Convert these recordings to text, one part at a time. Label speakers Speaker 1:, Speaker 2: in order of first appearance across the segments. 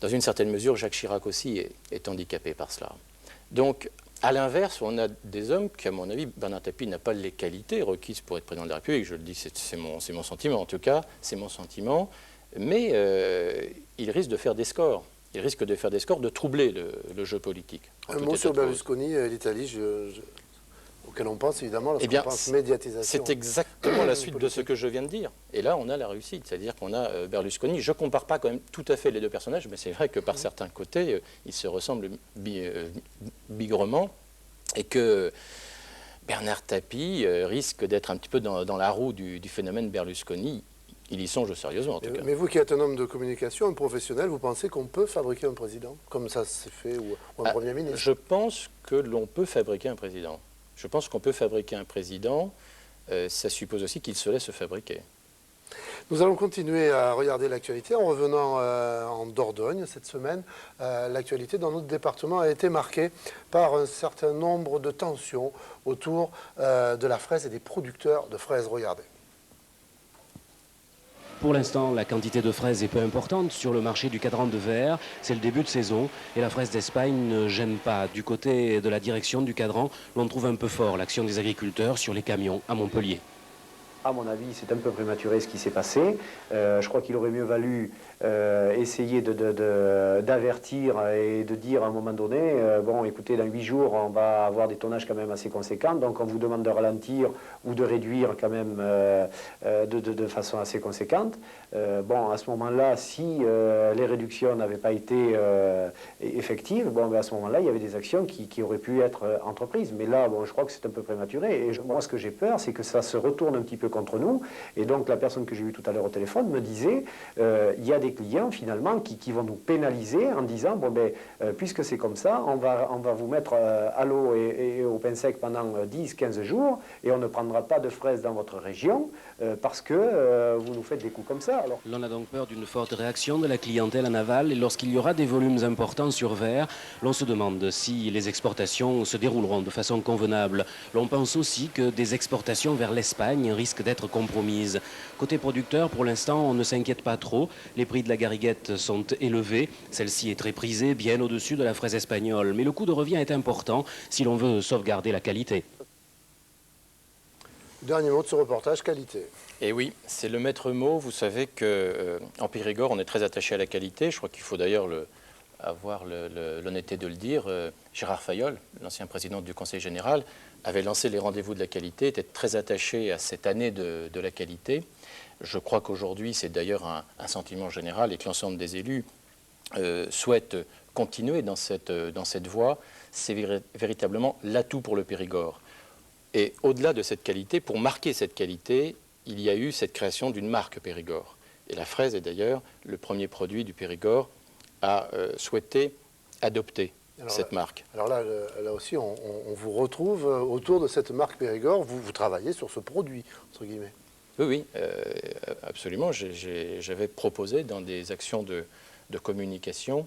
Speaker 1: Dans une certaine mesure, Jacques Chirac aussi est handicapé par cela. Donc, à l'inverse, on a des hommes qui, à mon avis, Bernard Tapie n'a pas les qualités requises pour être président de la République. Je le dis, c'est mon sentiment, en tout cas, c'est mon sentiment. Mais il risque de faire des scores. Il risque de faire des scores, de troubler le jeu politique.
Speaker 2: Un mot sur Berlusconi et l'Italie, auquel on pense évidemment lorsqu'on pense médiatisation.
Speaker 1: C'est exactement la suite de ce que je viens de dire. Et là, on a la réussite, c'est-à-dire qu'on a Berlusconi. Je ne compare pas quand même tout à fait les deux personnages, mais c'est vrai que par certains côtés, ils se ressemblent bigrement, et que Bernard Tapie risque d'être un petit peu dans la roue du phénomène Berlusconi. Il y songe sérieusement, en tout cas.
Speaker 2: Mais vous qui êtes un homme de communication, un professionnel, vous pensez qu'on peut fabriquer un président, comme ça s'est fait, ou un Premier ministre?
Speaker 1: Je pense que l'on peut fabriquer un président. Je pense qu'on peut fabriquer un président. Ça suppose aussi qu'il se laisse fabriquer.
Speaker 2: Nous allons continuer à regarder l'actualité en revenant en Dordogne cette semaine. L'actualité dans notre département a été marquée par un certain nombre de tensions autour de la fraise et des producteurs de fraises. Regardez.
Speaker 3: Pour l'instant, la quantité de fraises est peu importante sur le marché du cadran de verre. C'est le début de saison et la fraise d'Espagne ne gêne pas. Du côté de la direction du cadran, l'on trouve un peu fort l'action des agriculteurs sur les camions à Montpellier.
Speaker 4: À mon avis, c'est un peu prématuré ce qui s'est passé. Je crois qu'il aurait mieux valu essayer d'avertir et de dire à un moment donné, bon, écoutez, dans 8 jours, on va avoir des tonnages quand même assez conséquents, donc on vous demande de ralentir ou de réduire quand même de façon assez conséquente. Bon, à ce moment-là, si les réductions n'avaient pas été effectives, bon, ben à ce moment-là, il y avait des actions qui auraient pu être entreprises. Mais là, bon, je crois que c'est un peu prématuré. Et moi, ce que j'ai peur, c'est que ça se retourne un petit peu contre nous. Et donc, la personne que j'ai eue tout à l'heure au téléphone me disait, il y a des clients, finalement, qui vont nous pénaliser en disant, bon, ben, puisque c'est comme ça, on va vous mettre à l'eau et au pain sec pendant 10-15 jours, et on ne prendra pas de fraises dans votre région, parce que vous nous faites des coups comme ça. Alors.
Speaker 3: L'on a donc peur d'une forte réaction de la clientèle en aval, et lorsqu'il y aura des volumes importants sur verre, l'on se demande si les exportations se dérouleront de façon convenable. L'on pense aussi que des exportations vers l'Espagne risquent d'être compromises. Côté producteur, pour l'instant, on ne s'inquiète pas trop. Les prix de la gariguette sont élevés. Celle-ci est très prisée, bien au-dessus de la fraise espagnole. Mais le coût de revient est important si l'on veut sauvegarder la qualité.
Speaker 2: Dernier mot de ce reportage, qualité.
Speaker 1: Et oui, c'est le maître mot. Vous savez qu'en Périgord, on est très attaché à la qualité. Je crois qu'il faut d'ailleurs avoir l'honnêteté de le dire. Gérard Fayolle, l'ancien président du Conseil général, avait lancé les rendez-vous de la qualité, était très attaché à cette année de la qualité. Je crois qu'aujourd'hui, c'est d'ailleurs un sentiment général et que l'ensemble des élus souhaitent continuer dans cette voie. C'est véritablement l'atout pour le Périgord. Et au-delà de cette qualité, pour marquer cette qualité, il y a eu cette création d'une marque Périgord. Et la fraise est d'ailleurs le premier produit du Périgord à souhaiter adopter cette marque.
Speaker 2: Alors là aussi, on vous retrouve autour de cette marque Périgord. Vous travaillez sur ce produit, entre guillemets.
Speaker 1: Oui, absolument. J'avais proposé dans des actions de communication,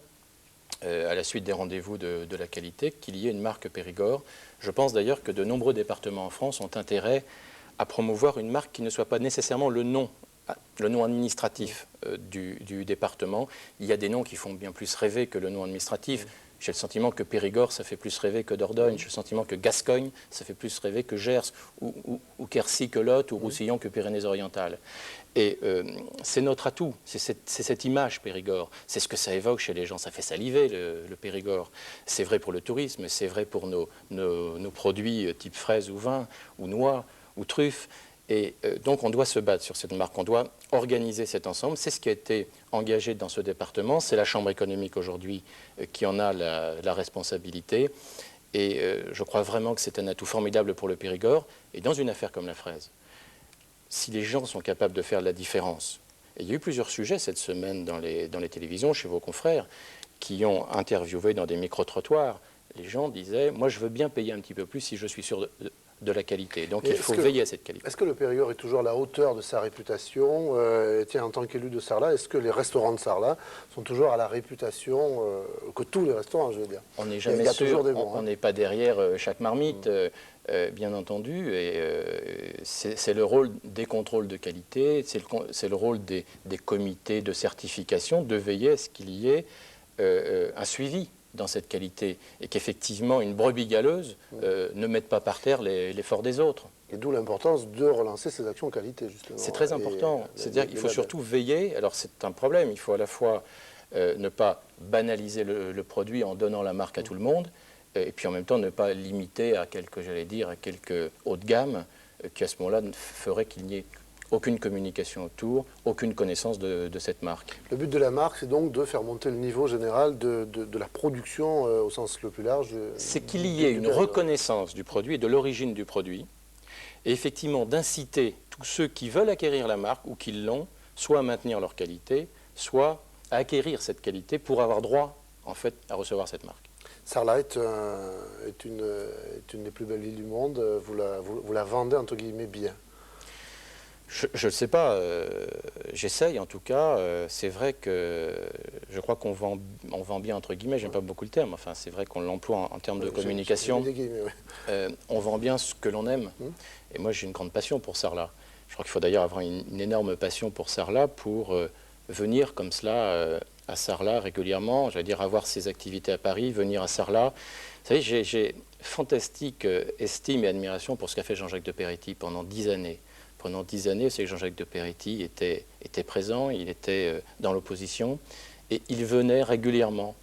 Speaker 1: à la suite des rendez-vous de la qualité, qu'il y ait une marque Périgord. Je pense d'ailleurs que de nombreux départements en France ont intérêt à promouvoir une marque qui ne soit pas nécessairement le nom administratif du département. Il y a des noms qui font bien plus rêver que le nom administratif. J'ai le sentiment que Périgord, ça fait plus rêver que Dordogne. J'ai le sentiment que Gascogne, ça fait plus rêver que Gers, ou Quercy que Lot, ou Roussillon que Pyrénées-Orientales. Et c'est notre atout, c'est cette image Périgord. C'est ce que ça évoque chez les gens, ça fait saliver le Périgord. C'est vrai pour le tourisme, c'est vrai pour nos produits type fraises ou vin, ou noix, ou truffes. Et donc on doit se battre sur cette marque, on doit organiser cet ensemble. C'est ce qui a été engagé dans ce département. C'est la Chambre économique aujourd'hui qui en a la responsabilité. Et je crois vraiment que c'est un atout formidable pour le Périgord. Et dans une affaire comme la fraise, si les gens sont capables de faire la différence, et il y a eu plusieurs sujets cette semaine dans les télévisions, chez vos confrères, qui ont interviewé dans des micro-trottoirs, les gens disaient « moi je veux bien payer un petit peu plus si je suis sûr de la qualité ». Donc il faut veiller à cette qualité.
Speaker 2: Est-ce que le Périgord est toujours à la hauteur de sa réputation tiens, en tant qu'élu de Sarlat, est-ce que les restaurants de Sarlat sont toujours à la réputation que tous les restaurants, je veux dire?
Speaker 1: On n'est jamais sûr, on n'est pas derrière chaque marmite, bien entendu, et c'est le rôle des contrôles de qualité, c'est le rôle des comités de certification de veiller à ce qu'il y ait un suivi dans cette qualité et qu'effectivement une brebis galeuse ne mette pas par terre l'effort des autres.
Speaker 2: Et d'où l'importance de relancer ces actions qualité, justement.
Speaker 1: C'est très important. C'est-à-dire qu'il faut surtout veiller, alors c'est un problème, il faut à la fois ne pas banaliser le produit en donnant la marque à tout le monde, et puis en même temps ne pas limiter à quelques hauts de gamme, qui à ce moment-là ferait qu'il n'y ait aucune communication autour, aucune connaissance de cette marque.
Speaker 2: Le but de la marque, c'est donc de faire monter le niveau général de la production au sens le plus large.
Speaker 1: C'est qu'il y ait une reconnaissance du produit et de l'origine du produit, et effectivement d'inciter tous ceux qui veulent acquérir la marque ou qui l'ont, soit à maintenir leur qualité, soit à acquérir cette qualité pour avoir droit, en fait, à recevoir cette marque.
Speaker 2: Sarlat est une des plus belles villes du monde. Vous la vendez, entre guillemets, bien.
Speaker 1: Je ne sais pas, j'essaye en tout cas. C'est vrai que je crois qu'on vend bien, entre guillemets, j'aime pas beaucoup le terme, enfin c'est vrai qu'on l'emploie en termes de communication. On vend bien ce que l'on aime. Et moi j'ai une grande passion pour Sarlat. Je crois qu'il faut d'ailleurs avoir une énorme passion pour Sarlat pour venir comme cela à Sarlat régulièrement, j'allais dire avoir ses activités à Paris, venir à Sarlat. Vous savez, j'ai fantastique estime et admiration pour ce qu'a fait Jean-Jacques de Peretti pendant 10 années. Pendant 10 années, c'est que Jean-Jacques de Peretti était présent, il était dans l'opposition, et il venait régulièrement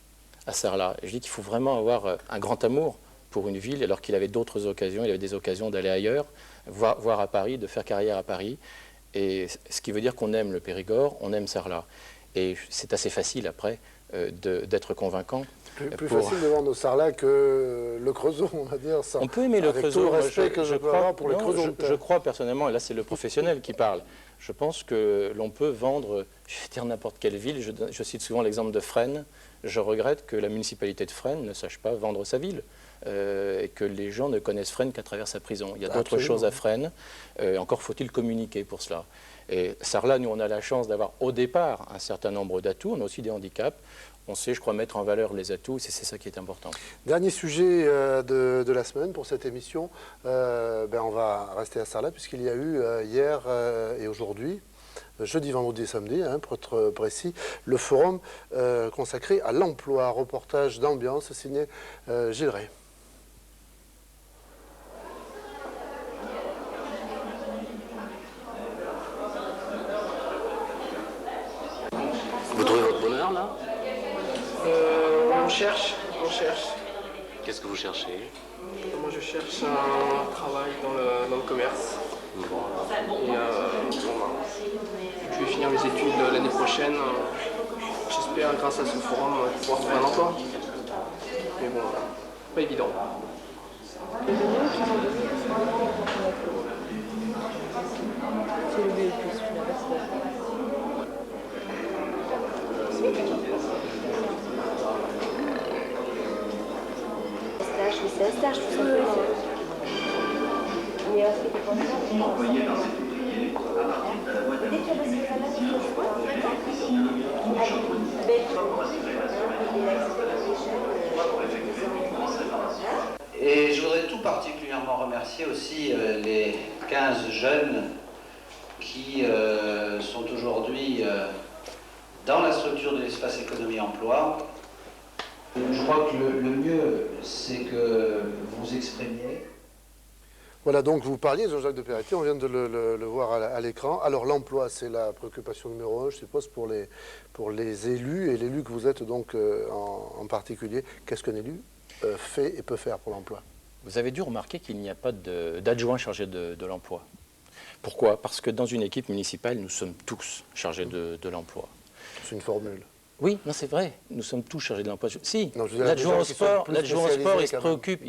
Speaker 1: à Sarlat. Je dis qu'il faut vraiment avoir un grand amour pour une ville, alors qu'il avait d'autres occasions, il avait des occasions d'aller ailleurs, voir à Paris, de faire carrière à Paris, et ce qui veut dire qu'on aime le Périgord, on aime Sarlat. Et c'est assez facile après d'être convaincant.
Speaker 2: Plus facile de vendre au Sarlat que le Creusot, on va dire. Ça,
Speaker 1: on peut aimer le Creusot.
Speaker 2: Tout le respect que je peux avoir pour les Creusot.
Speaker 1: Je crois personnellement, et là c'est le professionnel qui parle, je pense que l'on peut vendre, je vais dire n'importe quelle ville, je cite souvent l'exemple de Fresnes, je regrette que la municipalité de Fresnes ne sache pas vendre sa ville. Et que les gens ne connaissent Fresnes qu'à travers sa prison. Il y a d'autres choses à Fresnes, encore faut-il communiquer pour cela. Et Sarlat, nous on a la chance d'avoir au départ un certain nombre d'atouts, on a aussi des handicaps, on sait, je crois, mettre en valeur les atouts, c'est ça qui est important.
Speaker 2: Dernier sujet de la semaine pour cette émission, on va rester à Sarlat puisqu'il y a eu hier et aujourd'hui, jeudi, vendredi et samedi, pour être précis, le forum consacré à l'emploi, reportage d'ambiance signé Gilles Ray.
Speaker 3: Vous trouvez votre bonheur là?
Speaker 5: On cherche.
Speaker 3: Qu'est-ce que vous cherchez?
Speaker 5: Moi je cherche un travail dans le commerce. Et je vais finir mes études l'année prochaine. J'espère grâce à ce forum pouvoir trouver un emploi. Mais bon, pas évident.
Speaker 6: C'est un stage tout simplement. Mais ensuite, pour ça, dès qu'il y a des
Speaker 7: Et je voudrais tout particulièrement remercier aussi les 15 jeunes qui sont aujourd'hui dans la structure de l'espace économie-emploi. Je crois que le mieux, c'est que vous exprimiez.
Speaker 2: Voilà, donc vous parliez de Jean-Jacques de Peretti, on vient de le voir à l'écran. Alors l'emploi, c'est la préoccupation numéro 1, je suppose, pour les élus, et l'élu que vous êtes donc en particulier. Qu'est-ce qu'un élu fait et peut faire pour l'emploi?
Speaker 1: Vous avez dû remarquer qu'il n'y a pas d'adjoint chargé de l'emploi. Pourquoi? Parce que dans une équipe municipale, nous sommes tous chargés de l'emploi.
Speaker 2: C'est une formule.
Speaker 1: Oui, non, c'est vrai. Nous sommes tous chargés de l'emploi. Si,
Speaker 2: Non,
Speaker 1: l'adjoint au sport, il
Speaker 2: se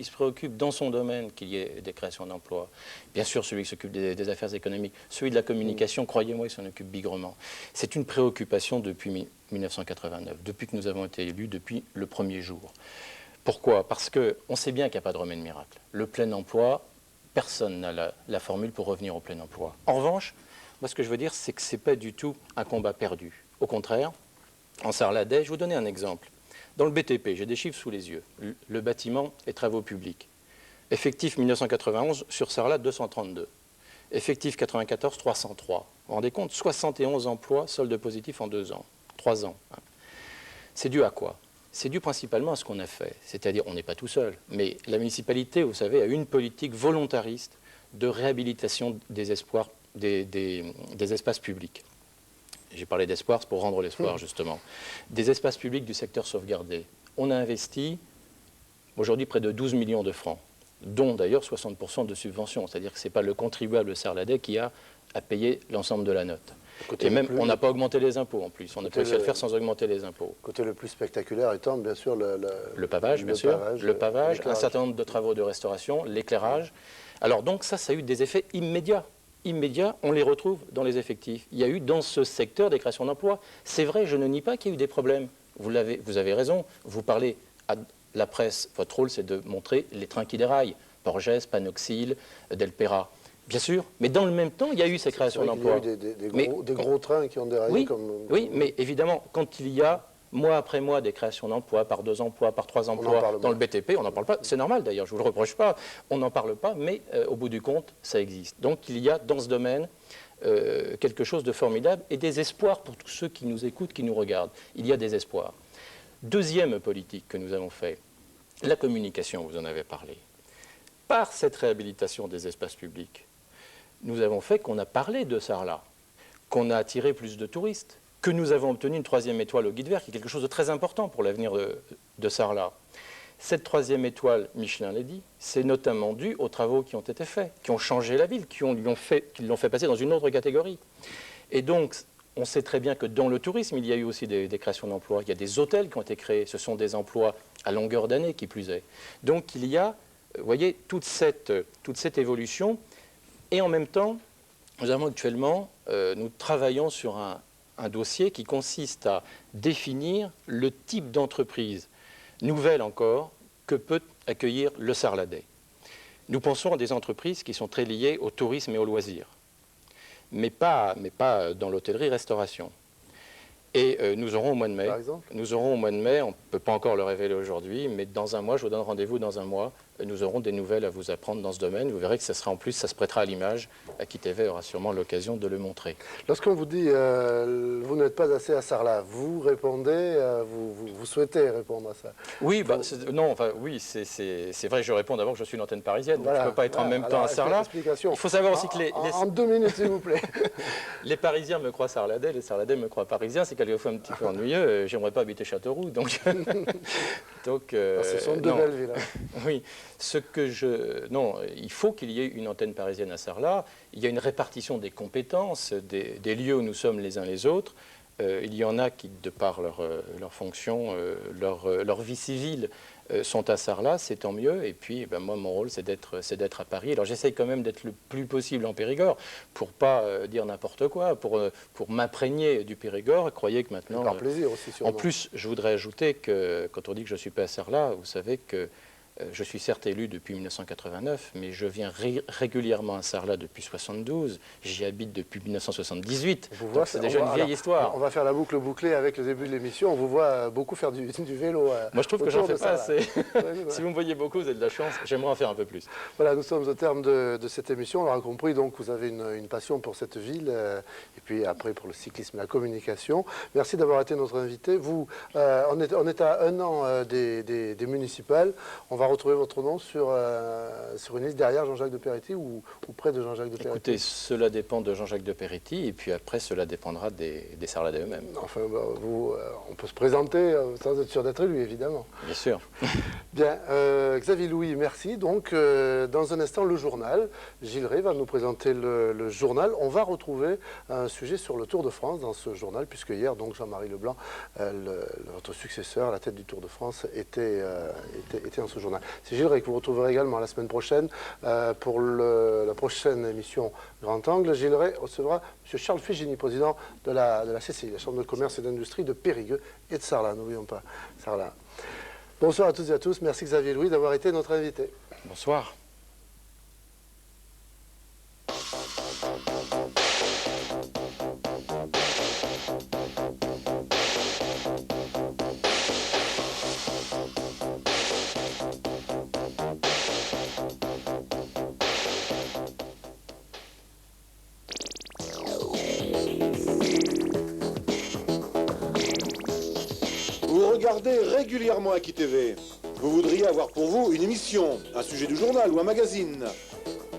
Speaker 1: se préoccupe dans son domaine qu'il y ait des créations d'emplois. Bien sûr, celui qui s'occupe des affaires économiques, celui de la communication, croyez-moi, il s'en occupe bigrement. C'est une préoccupation depuis 1989, depuis que nous avons été élus, depuis le premier jour. Pourquoi? Parce qu'on sait bien qu'il n'y a pas de remède miracle. Le plein emploi, personne n'a la formule pour revenir au plein emploi. En revanche, moi, ce que je veux dire, c'est que ce n'est pas du tout un combat perdu. Au contraire, en Sarladais, je vais vous donner un exemple. Dans le BTP, j'ai des chiffres sous les yeux. Le bâtiment et travaux publics. Effectif 1991, sur Sarlat, 232. Effectif 94, 303. Vous vous rendez compte? 71 emplois, solde positif en 2 ans. 3 ans. C'est dû à quoi? c'est dû principalement à ce qu'on a fait. C'est-à-dire, on n'est pas tout seul, mais la municipalité, vous savez, a une politique volontariste de réhabilitation des espoirs, des espaces publics. J'ai parlé d'espoir, c'est pour rendre l'espoir, justement. Des espaces publics du secteur sauvegardé. On a investi aujourd'hui près de 12 millions de francs, dont d'ailleurs 60% de subventions. C'est-à-dire que ce n'est pas le contribuable sarladais qui a à payer l'ensemble de la note. Et même, on n'a pas augmenté les impôts en plus. On a réussi à le faire sans augmenter les impôts.
Speaker 2: Côté le plus spectaculaire étant, bien sûr,
Speaker 1: le pavage, bien sûr. Le pavage, un certain nombre de travaux de restauration, l'éclairage. Alors donc ça a eu des effets immédiats. On les retrouve dans les effectifs. Il y a eu dans ce secteur des créations d'emplois. C'est vrai, je ne nie pas qu'il y a eu des problèmes. Vous avez raison. Vous parlez à la presse. Votre rôle, c'est de montrer les trains qui déraillent. Porges, Panoxyl, Delpera. Bien sûr, mais dans le même temps, il y a eu ces créations d'emplois.
Speaker 2: Il y a eu des gros trains qui ont déraillé.
Speaker 1: Oui, mais évidemment, quand il y a mois après mois des créations d'emplois, par 2 emplois, par 3 emplois, dans le BTP, on n'en parle pas. C'est normal d'ailleurs, je ne vous le reproche pas. On n'en parle pas, mais au bout du compte, ça existe. Donc il y a dans ce domaine quelque chose de formidable et des espoirs pour tous ceux qui nous écoutent, qui nous regardent. Il y a des espoirs. Deuxième politique que nous avons fait, la communication, vous en avez parlé. Par cette réhabilitation des espaces publics, nous avons fait qu'on a parlé de Sarlat, qu'on a attiré plus de touristes, que nous avons obtenu une 3e étoile au Guide Vert, qui est quelque chose de très important pour l'avenir de Sarlat. Cette 3e étoile, Michelin l'a dit, c'est notamment dû aux travaux qui ont été faits, qui ont changé la ville, qui l'ont fait passer dans une autre catégorie. Et donc, on sait très bien que dans le tourisme, il y a eu aussi des créations d'emplois. Il y a des hôtels qui ont été créés, ce sont des emplois à longueur d'année, qui plus est. Donc, il y a, vous voyez, toute cette évolution. Et en même temps, nous travaillons sur un dossier qui consiste à définir le type d'entreprise nouvelle encore que peut accueillir le Sarladais. Nous pensons à des entreprises qui sont très liées au tourisme et aux loisirs, mais pas dans l'hôtellerie-restauration. Et nous aurons au mois de mai, on ne peut pas encore le révéler aujourd'hui, mais dans un mois, je vous donne rendez-vous dans un mois, nous aurons des nouvelles à vous apprendre dans ce domaine. Vous verrez que ça sera en plus, ça se prêtera à l'image. Aki TV aura sûrement l'occasion de le montrer.
Speaker 2: Lorsqu'on vous dit vous n'êtes pas assez à Sarlat, vous répondez, vous souhaitez répondre à ça?
Speaker 1: Oui, c'est vrai, je réponds d'abord que je suis une antenne parisienne, donc je ne peux pas être en même temps à Sarlat. Il faut savoir aussi que
Speaker 2: en 2 minutes, s'il vous plaît.
Speaker 1: Les Parisiens me croient Sarladais, les Sarladais me croient Parisiens, c'est quelquefois un petit peu ennuyeux. J'aimerais pas habiter Châteauroux, donc.
Speaker 2: Ce sont 2 belles villes.
Speaker 1: Oui. Il faut qu'il y ait une antenne parisienne à Sarlat. Il y a une répartition des compétences, des lieux où nous sommes les uns les autres. Il y en a qui, de par leur fonction, leur vie civile, sont à Sarlat, c'est tant mieux. Et puis, moi, mon rôle, c'est d'être à Paris. Alors, j'essaye quand même d'être le plus possible en Périgord, pour pas dire n'importe quoi, pour m'imprégner du Périgord. Croyez que maintenant...
Speaker 2: Par plaisir aussi, sûrement.
Speaker 1: En plus, je voudrais ajouter que, quand on dit que je ne suis pas à Sarlat, vous savez que je suis certes élu depuis 1989, mais je viens régulièrement à Sarlat depuis 1972. J'y habite depuis 1978. C'est déjà une vieille histoire.
Speaker 2: On va faire la boucle bouclée avec le début de l'émission. On vous voit beaucoup faire du vélo.
Speaker 1: Moi, je trouve que j'en fais pas assez. Si vous me voyez beaucoup, vous avez de la chance. J'aimerais en faire un peu plus.
Speaker 2: Voilà, nous sommes au terme de cette émission. On l'aura compris, donc vous avez une passion pour cette ville et puis après pour le cyclisme et la communication. Merci d'avoir été notre invité. On est à 1 an des municipales. On va retrouver votre nom sur une liste derrière Jean-Jacques de Peretti ou près de Jean-Jacques de Peretti?
Speaker 1: Écoutez, cela dépend de Jean-Jacques de Peretti et puis après, cela dépendra des Sarladais eux-mêmes.
Speaker 2: Enfin, on peut se présenter sans être sûr d'être élu, évidemment.
Speaker 1: Bien sûr.
Speaker 2: Bien, Xavier Louis, merci. Donc, dans un instant, le journal. Gilles Ray va nous présenter le journal. On va retrouver un sujet sur le Tour de France dans ce journal, puisque hier, donc, Jean-Marie Leblanc, votre successeur à la tête du Tour de France, était dans ce journal. C'est Gilles Ray que vous retrouverez également la semaine prochaine pour la prochaine émission Grand Angle. Gilles Ray recevra M. Charles Figini, président de la CCI, la Chambre de commerce et d'industrie de Périgueux et de Sarlat. N'oublions pas Sarlat. Bonsoir à toutes et à tous. Merci Xavier Louis d'avoir été notre invité.
Speaker 1: Bonsoir.
Speaker 2: Vous regardez
Speaker 8: regardez régulièrement Aki TV. Vous voudriez avoir pour vous une émission, un sujet du journal ou un magazine.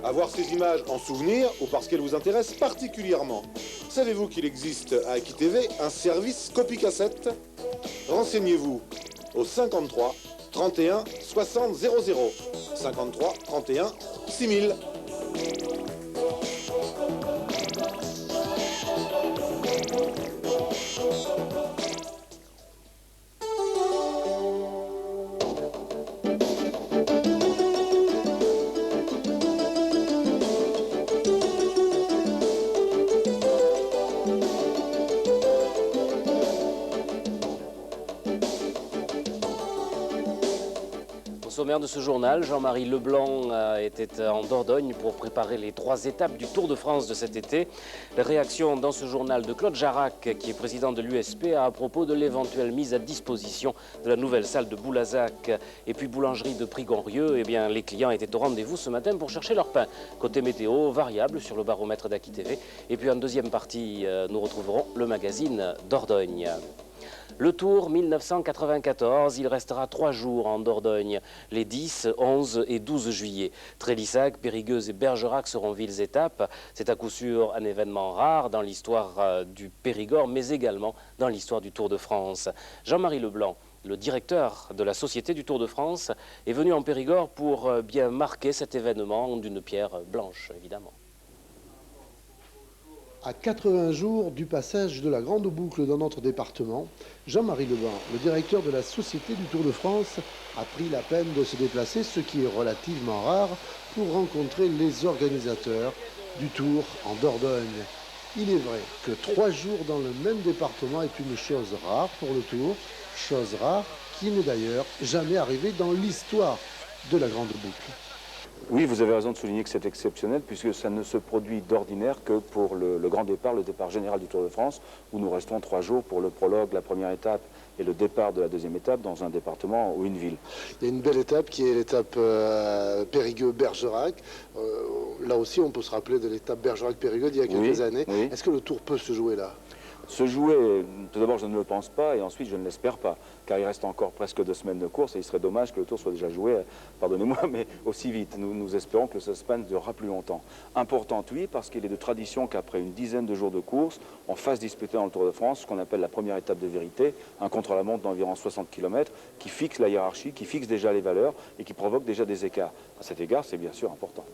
Speaker 8: Avoir ces images en souvenir ou parce qu'elles vous intéressent particulièrement. Savez-vous qu'il existe à Aki TV un service copie-cassette? Renseignez-vous au 53 31 60 00. 53 31 6000.
Speaker 3: Au sommaire de ce journal, Jean-Marie Leblanc était en Dordogne pour préparer les 3 étapes du Tour de France de cet été. Les réactions dans ce journal de Claude Jarac, qui est président de l'USP, à propos de l'éventuelle mise à disposition de la nouvelle salle de Boulazac. Et puis boulangerie de Prigorieux, eh bien, les clients étaient au rendez-vous ce matin pour chercher leur pain. Côté météo, variable sur le baromètre d'Aki TV. Et puis en deuxième partie, nous retrouverons le magazine Dordogne. Le Tour 1994, il restera 3 jours en Dordogne, les 10, 11 et 12 juillet. Trélissac, Périgueux et Bergerac seront villes étapes. C'est à coup sûr un événement rare dans l'histoire du Périgord, mais également dans l'histoire du Tour de France. Jean-Marie Leblanc, le directeur de la Société du Tour de France, est venu en Périgord pour bien marquer cet événement d'une pierre blanche, évidemment.
Speaker 2: À 80 jours du passage de la grande boucle dans notre département, Jean-Marie Leblanc, le directeur de la Société du Tour de France, a pris la peine de se déplacer, ce qui est relativement rare, pour rencontrer les organisateurs du Tour en Dordogne. Il est vrai que 3 jours dans le même département est une chose rare pour le Tour, chose rare qui n'est d'ailleurs jamais arrivée dans l'histoire de la grande boucle.
Speaker 9: Oui, vous avez raison de souligner que c'est exceptionnel puisque ça ne se produit d'ordinaire que pour le grand départ, le départ général du Tour de France, où nous restons 3 jours pour le prologue, la première étape et le départ de la deuxième étape dans un département ou une ville.
Speaker 2: Il y a une belle étape qui est l'étape Périgueux-Bergerac. Là aussi, on peut se rappeler de l'étape Bergerac-Périgueux d'il y a quelques années.
Speaker 9: Oui.
Speaker 2: Est-ce que le Tour peut se jouer là?
Speaker 9: Se jouer, tout d'abord je ne le pense pas et ensuite je ne l'espère pas, car il reste encore presque 2 semaines de course et il serait dommage que le Tour soit déjà joué, pardonnez-moi, mais aussi vite. Nous espérons que le suspense durera plus longtemps. Important, oui, parce qu'il est de tradition qu'après une dizaine de jours de course, on fasse disputer dans le Tour de France ce qu'on appelle la première étape de vérité, un contre-la-montre d'environ 60 km, qui fixe la hiérarchie, qui fixe déjà les valeurs et qui provoque déjà des écarts. À cet égard, c'est bien sûr important.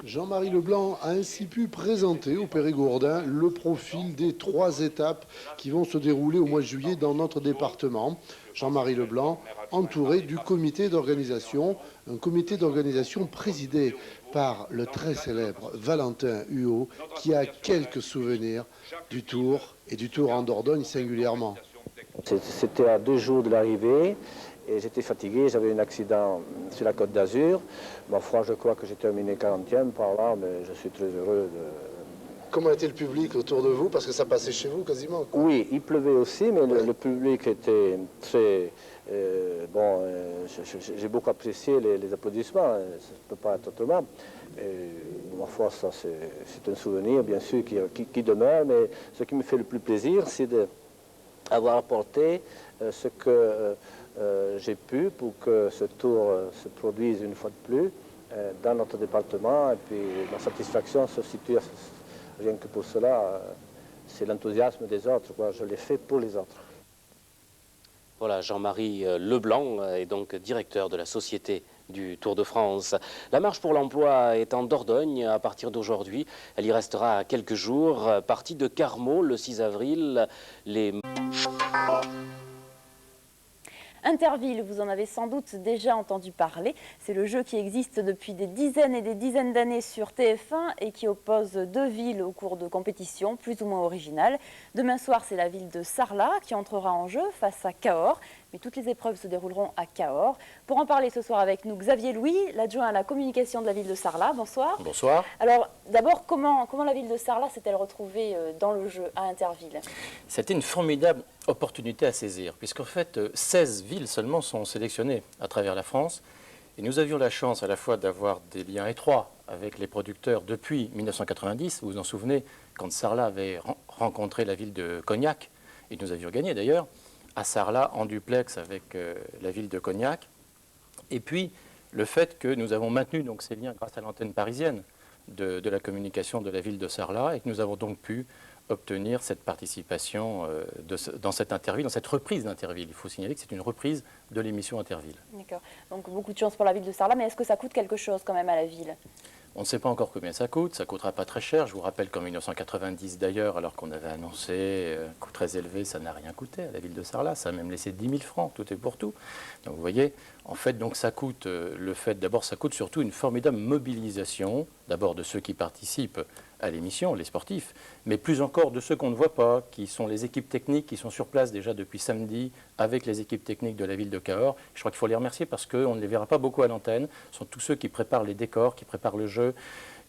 Speaker 2: Jean-Marie Leblanc a ainsi pu présenter aux Périgourdins le profil des 3 étapes qui vont se dérouler au mois de juillet dans notre département. Jean-Marie Leblanc, entouré du comité d'organisation, un comité d'organisation présidé par le très célèbre Valentin Huot, qui a quelques souvenirs du Tour et du Tour en Dordogne singulièrement.
Speaker 4: C'était à 2 jours de l'arrivée. Et j'étais fatigué, j'avais un accident sur la Côte d'Azur. Ma foi, je crois que j'ai terminé 40e par là, mais je suis très heureux de...
Speaker 2: Comment était le public autour de vous? Parce que ça passait chez vous quasiment.
Speaker 4: Oui, il pleuvait aussi, mais le public était très... j'ai beaucoup apprécié les applaudissements, ça ne peut pas être autrement. Ma foi, ça c'est un souvenir, bien sûr, qui demeure, mais ce qui me fait le plus plaisir, c'est d'avoir apporté ce que... j'ai pu pour que ce tour se produise une fois de plus dans notre département. Et puis ma satisfaction se situe rien que pour cela. C'est l'enthousiasme des autres, quoi. Je l'ai fait pour les autres.
Speaker 3: Voilà, Jean-Marie Leblanc est donc directeur de la Société du Tour de France. La marche pour l'emploi est en Dordogne à partir d'aujourd'hui. Elle y restera quelques jours. Partie de Carmaux le 6 avril.
Speaker 10: Interville, vous en avez sans doute déjà entendu parler. C'est le jeu qui existe depuis des dizaines et des dizaines d'années sur TF1 et qui oppose 2 villes au cours de compétitions plus ou moins originales. Demain soir, c'est la ville de Sarlat qui entrera en jeu face à Cahors. Mais toutes les épreuves se dérouleront à Cahors. Pour en parler ce soir avec nous, Xavier Louis, l'adjoint à la communication de la ville de Sarlat. Bonsoir.
Speaker 1: Bonsoir.
Speaker 10: Alors, d'abord, comment la ville de Sarlat s'est-elle retrouvée dans le jeu à Interville?
Speaker 1: C'était une formidable opportunité à saisir, puisqu'en fait, 16 villes seulement sont sélectionnées à travers la France. Et nous avions la chance à la fois d'avoir des liens étroits avec les producteurs depuis 1990. Vous vous en souvenez, quand Sarlat avait rencontré la ville de Cognac, et nous avions gagné d'ailleurs, à Sarlat en duplex avec la ville de Cognac. Et puis, le fait que nous avons maintenu donc, ces liens grâce à l'antenne parisienne de la communication de la ville de Sarlat et que nous avons donc pu obtenir cette participation dans cette Interville, dans cette reprise d'Interville. Il faut signaler que c'est une reprise de l'émission Interville.
Speaker 10: D'accord. Donc beaucoup de chance pour la ville de Sarlat, mais est-ce que ça coûte quelque chose quand même à la ville?
Speaker 1: On ne sait pas encore combien ça coûte coûtera pas très cher. Je vous rappelle qu'en 1990 d'ailleurs, alors qu'on avait annoncé un coût très élevé, ça n'a rien coûté à la ville de Sarlat, ça a même laissé 10 000 francs, tout est pour tout. Donc vous voyez, en fait, donc ça coûte, d'abord ça coûte surtout une formidable mobilisation, d'abord de ceux qui participent à l'émission, les sportifs, mais plus encore de ceux qu'on ne voit pas, qui sont les équipes techniques qui sont sur place déjà depuis samedi avec les équipes techniques de la ville de Cahors. Je crois qu'il faut les remercier parce qu'on ne les verra pas beaucoup à l'antenne. Ce sont tous ceux qui préparent les décors, qui préparent le jeu,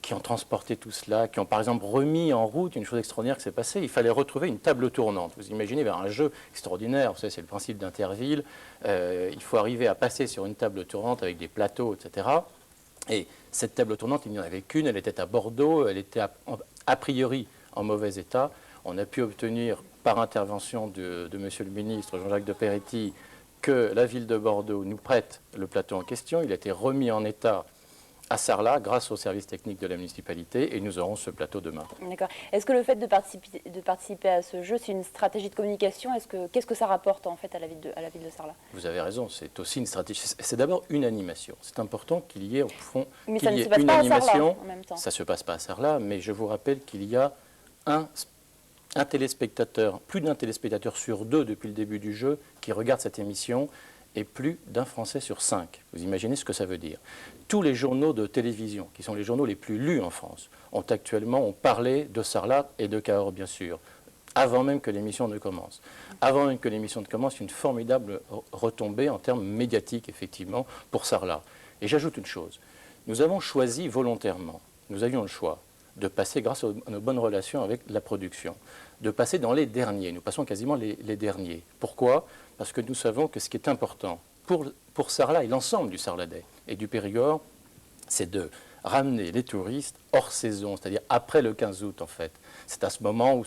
Speaker 1: qui ont transporté tout cela, qui ont par exemple remis en route une chose extraordinaire qui s'est passée. Il fallait retrouver une table tournante. Vous imaginez vers un jeu extraordinaire, vous savez, c'est le principe d'Interville. Il faut arriver à passer sur une table tournante avec des plateaux, etc. Et cette table tournante, il n'y en avait qu'une, elle était à Bordeaux, elle était a priori en mauvais état. On a pu obtenir, par intervention de Monsieur le ministre Jean-Jacques de Peretti, que la ville de Bordeaux nous prête le plateau en question. Il a été remis en état à Sarlat grâce aux services techniques de la municipalité et nous aurons ce plateau demain.
Speaker 10: D'accord. Est-ce que le fait de participer à ce jeu, c'est une stratégie de communication? Qu'est-ce que ça rapporte en fait à la ville de Sarlat?
Speaker 1: Vous avez raison, c'est aussi une stratégie. C'est d'abord une animation. C'est important qu'il y ait au fond
Speaker 10: mais ça ne se passe
Speaker 1: une
Speaker 10: pas
Speaker 1: animation.
Speaker 10: À Sarlat, en même temps.
Speaker 1: Ça ne se passe pas à Sarlat, mais je vous rappelle qu'il y a un téléspectateur, plus d'un téléspectateur sur 2 depuis le début du jeu qui regarde cette émission et plus d'un Français sur 5. Vous imaginez ce que ça veut dire. Tous les journaux de télévision, qui sont les journaux les plus lus en France, ont parlé de Sarlat et de Cahors, bien sûr, avant même que l'émission ne commence. Avant même que l'émission ne commence, une formidable retombée en termes médiatiques, effectivement, pour Sarlat. Et j'ajoute une chose. Nous avons choisi volontairement, nous avions le choix, de passer, grâce à nos bonnes relations avec la production, de passer dans les derniers. Nous passons quasiment les derniers. Pourquoi? Parce que nous savons que ce qui est important pour Sarlat et l'ensemble du Sarladais et du Périgord, c'est de ramener les touristes hors saison, c'est-à-dire après le 15 août en fait. C'est à ce moment où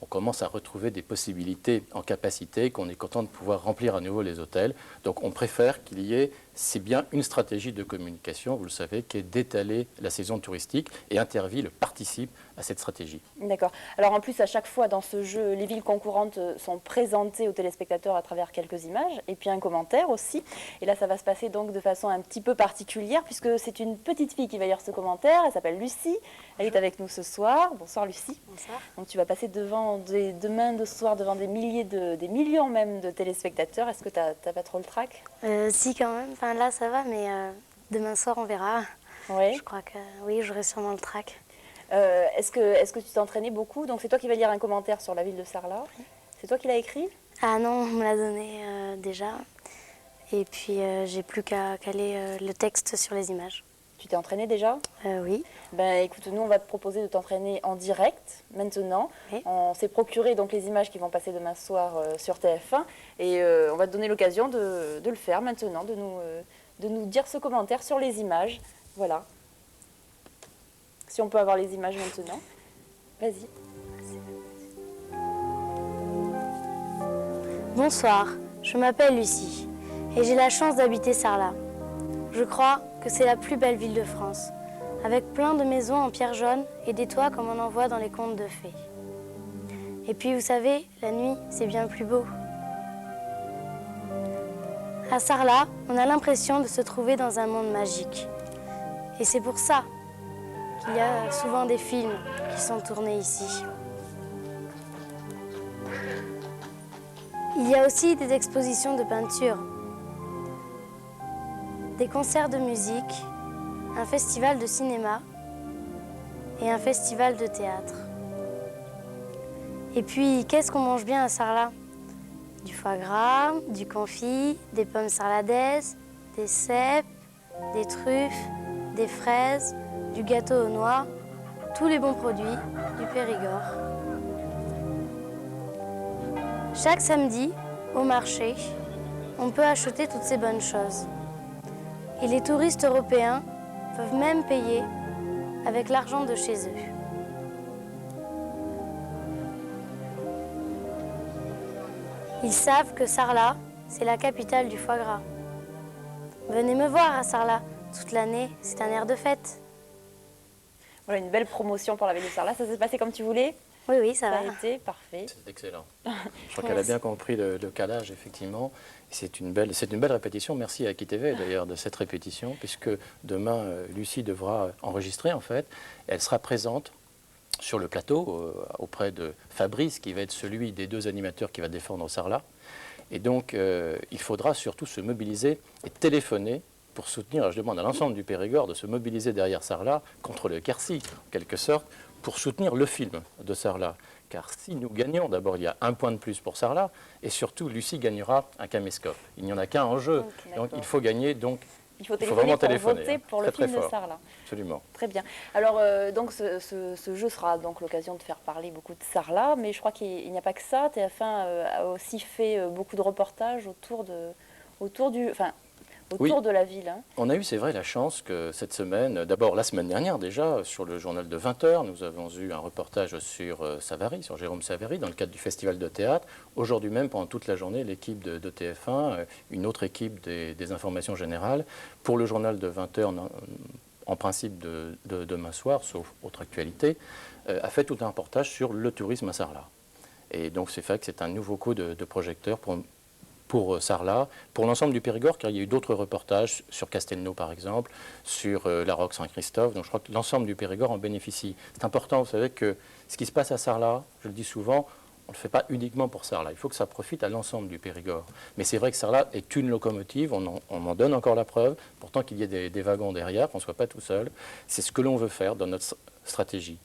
Speaker 1: on commence à retrouver des possibilités en capacité, qu'on est content de pouvoir remplir à nouveau les hôtels. Donc on préfère qu'il y ait, c'est bien une stratégie de communication, vous le savez, qui est d'étaler la saison touristique et Interville participe à cette stratégie.
Speaker 10: D'accord. Alors en plus, à chaque fois dans ce jeu, les villes concurrentes sont présentées aux téléspectateurs à travers quelques images et puis un commentaire aussi. Et là, ça va se passer donc de façon un petit peu particulière puisque c'est une petite fille qui va lire ce commentaire. Elle s'appelle Lucie. Elle est avec nous ce soir. Bonsoir Lucie.
Speaker 6: Bonsoir.
Speaker 10: Donc tu vas passer demain de ce soir devant des millions même de téléspectateurs. Est-ce que tu n'as pas trop le trac?
Speaker 6: Si, quand même. Enfin, là, ça va, mais demain soir, on verra.
Speaker 10: Oui.
Speaker 6: Je crois que oui, j'aurai sûrement le trac.
Speaker 10: Est-ce que tu t'es entraîné beaucoup? Donc c'est toi qui vas lire un commentaire sur la ville de Sarlat. C'est toi qui l'as écrit?
Speaker 6: Ah non, on me l'a donné déjà. Et puis, j'ai plus qu'à caler le texte sur les images.
Speaker 10: Tu t'es entraîné déjà?
Speaker 6: Oui.
Speaker 10: Ben, écoute, nous, on va te proposer de t'entraîner en direct, maintenant.
Speaker 6: Oui.
Speaker 10: On s'est procuré donc, les images qui vont passer demain soir sur TF1. Et on va te donner l'occasion de le faire maintenant, de nous dire ce commentaire sur les images. Voilà. Si on peut avoir les images maintenant. Vas-y.
Speaker 6: Bonsoir, je m'appelle Lucie et j'ai la chance d'habiter Sarlat. Je crois que c'est la plus belle ville de France, avec plein de maisons en pierre jaune et des toits comme on en voit dans les contes de fées. Et puis vous savez, la nuit, c'est bien plus beau. À Sarlat, on a l'impression de se trouver dans un monde magique. Et c'est pour ça qu'il y a souvent des films qui sont tournés ici. Il y a aussi des expositions de peinture, des concerts de musique, un festival de cinéma et un festival de théâtre. Et puis, qu'est-ce qu'on mange bien à Sarlat? Du foie gras, du confit, des pommes sarladaises, des cèpes, des truffes, des fraises, du gâteau aux noix, tous les bons produits du Périgord. Chaque samedi, au marché, on peut acheter toutes ces bonnes choses. Et les touristes européens peuvent même payer avec l'argent de chez eux. Ils savent que Sarlat, c'est la capitale du foie gras. Venez me voir à Sarlat. Toute l'année, c'est un air de fête.
Speaker 10: Voilà une belle promotion pour la ville de Sarlat. Ça s'est passé comme tu voulais?
Speaker 6: Oui, oui, ça
Speaker 10: Ça
Speaker 6: va.
Speaker 10: a été parfait.
Speaker 1: C'est excellent. Je crois qu'elle a bien compris le calage, effectivement. C'est une belle répétition. Merci à KTV d'ailleurs de cette répétition, puisque demain, Lucie devra enregistrer en fait. Elle sera présente sur le plateau auprès de Fabrice, qui va être celui des deux animateurs qui va défendre Sarlat. Et donc, il faudra surtout se mobiliser et téléphoner pour soutenir. Alors, je demande à l'ensemble du Périgord de se mobiliser derrière Sarlat contre le Quercy, en quelque sorte, pour soutenir le film de Sarlat. Car si nous gagnons, d'abord il y a un point de plus pour Sarlat, et surtout Lucie gagnera un caméscope. Il n'y en a qu'un en jeu, donc il faut gagner, donc
Speaker 10: il faut
Speaker 1: vraiment
Speaker 10: téléphoner
Speaker 1: téléphoner.
Speaker 10: Pour le
Speaker 1: Très,
Speaker 10: film
Speaker 1: très
Speaker 10: de Sarlat.
Speaker 1: Absolument.
Speaker 10: Très bien. Alors, donc, ce jeu sera donc l'occasion de faire parler beaucoup de Sarlat, mais je crois qu'il n'y a pas que ça. TF1 a aussi fait beaucoup de reportages autour de la ville. Hein.
Speaker 1: On a eu, c'est vrai, la chance que cette semaine, d'abord la semaine dernière déjà, sur le journal de 20h, nous avons eu un reportage sur Savary, sur Jérôme Savary, dans le cadre du festival de théâtre. Aujourd'hui même, pendant toute la journée, l'équipe de TF1, une autre équipe des informations générales, pour le journal de 20h, en principe de demain soir, sauf autre actualité, a fait tout un reportage sur le tourisme à Sarlat. Et donc c'est fait que c'est un nouveau coup de projecteur pour Sarlat, pour l'ensemble du Périgord, car il y a eu d'autres reportages sur Castelnau par exemple, sur la Roque Saint-Christophe, donc je crois que l'ensemble du Périgord en bénéficie. C'est important, vous savez que ce qui se passe à Sarlat, je le dis souvent, on ne le fait pas uniquement pour Sarlat, il faut que ça profite à l'ensemble du Périgord. Mais c'est vrai que Sarlat est une locomotive, on en donne encore la preuve, pourtant qu'il y ait des wagons derrière, qu'on ne soit pas tout seul, c'est ce que l'on veut faire dans notre stratégie.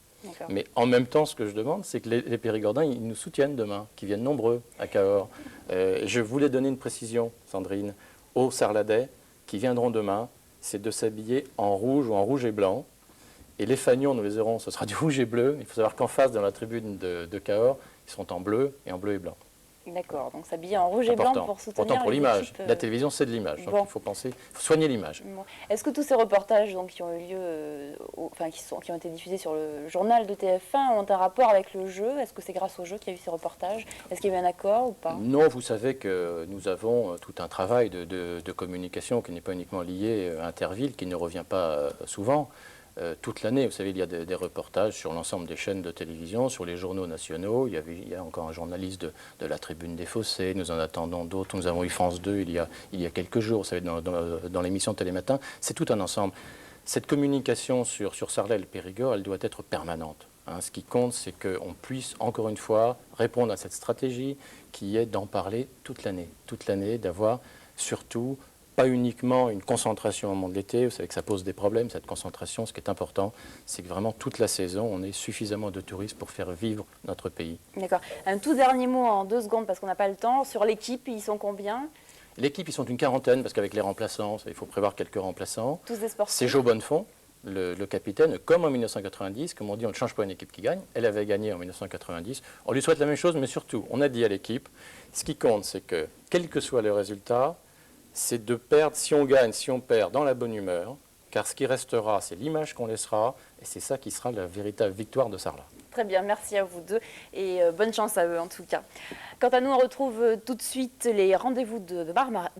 Speaker 1: Mais en même temps, ce que je demande, c'est que les Périgordins, ils nous soutiennent demain, qu'ils viennent nombreux à Cahors. Je voulais donner une précision, Sandrine, aux Sarladais qui viendront demain, c'est de s'habiller en rouge ou en rouge et blanc. Et les Fagnons, nous les aurons, ce sera du rouge et bleu. Il faut savoir qu'en face, dans la tribune de Cahors, ils sont en bleu et blanc.
Speaker 10: D'accord, donc s'habiller en rouge et blanc pour soutenir.
Speaker 1: Pourtant pour l'image.
Speaker 10: Équipes,
Speaker 1: La télévision, c'est de l'image. Donc il faut soigner l'image.
Speaker 10: Bon. Est-ce que tous ces reportages donc, qui ont eu lieu, qui ont été diffusés sur le journal de TF1 ont un rapport avec le jeu? Est-ce que c'est grâce au jeu qu'il y a eu ces reportages? Est-ce qu'il y a eu un accord ou pas?
Speaker 1: Non, vous savez que nous avons tout un travail de communication qui n'est pas uniquement lié à Interville, qui ne revient pas souvent. Toute l'année, vous savez, il y a des reportages sur l'ensemble des chaînes de télévision, sur les journaux nationaux. Il y a encore un journaliste de la Tribune des Fossés. Nous en attendons d'autres. Nous avons eu France 2 il y a quelques jours, vous savez, dans l'émission Télématin. C'est tout un ensemble. Cette communication sur Sarlat et le Périgord, elle doit être permanente. Hein. Ce qui compte, c'est qu'on puisse, encore une fois, répondre à cette stratégie qui est d'en parler toute l'année, d'avoir surtout pas uniquement une concentration au moment de l'été, vous savez que ça pose des problèmes, cette concentration. Ce qui est important, c'est que vraiment toute la saison, on ait suffisamment de touristes pour faire vivre notre pays.
Speaker 10: D'accord. Un tout dernier mot en 2 secondes, parce qu'on n'a pas le temps. Sur l'équipe, ils sont combien?
Speaker 1: L'équipe, ils sont une quarantaine, parce qu'avec les remplaçants, il faut prévoir quelques remplaçants.
Speaker 10: Tous des sportifs.
Speaker 1: C'est Jo Bonnefond, le capitaine, comme en 1990. Comme on dit, on ne change pas une équipe qui gagne. Elle avait gagné en 1990. On lui souhaite la même chose, mais surtout, on a dit à l'équipe, ce qui compte, c'est que, quel que soit le résultat, c'est de perdre, si on gagne, si on perd, dans la bonne humeur, car ce qui restera, c'est l'image qu'on laissera, et c'est ça qui sera la véritable victoire de Sarlat.
Speaker 10: Très bien, merci à vous deux, et bonne chance à eux en tout cas. Quant à nous, on retrouve tout de suite les rendez-vous de Barbara.